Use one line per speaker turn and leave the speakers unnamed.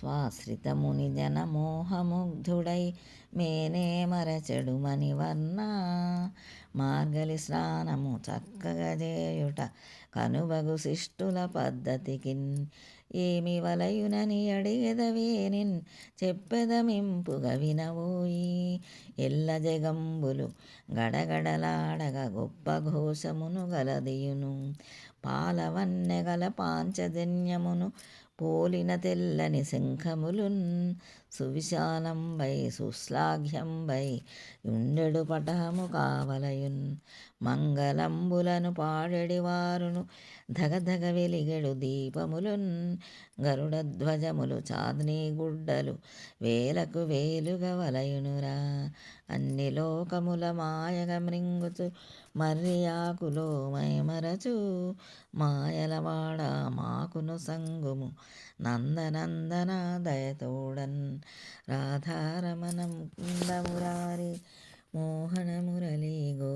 స్వాశ్రితముని జనమోహముగ్ధుడై మేనే మరచెడు మణివర్ణ. మార్గలి స్నానము చక్కగా చేయుట కనుబగు శిష్టుల పద్ధతికిన్. ఏమి వలయునని అడిగెదవేనిన్ చెప్పెదమింపుగా వినవోయి. ఎల్ల జగంబులు గడగడలాడగ గొప్ప ఘోషమును గలదియును. పాలవన్నెగల పాంచజన్యమును పోలిన తెల్లని శంఖములున్. సువిశాలంబై సుశ్లాఘ్యంబై ఉండెడు పటము కావలయున్. మంగళంబులను పాడెడివారును ధగధగ వెలిగెడు దీపములున్. గరుడధ్వజములు చాందినీ గుడ్డలు వేలకు వేలుగా వలయునురా. అన్ని లోకముల మాయగ మృంగుచు మర్రియాకులో మైమరచు. మాయలవాడ మాకును సంగుము నందనందన దయతోడన్. రాధారమణం కుందమురారి మోహన మురళీ గో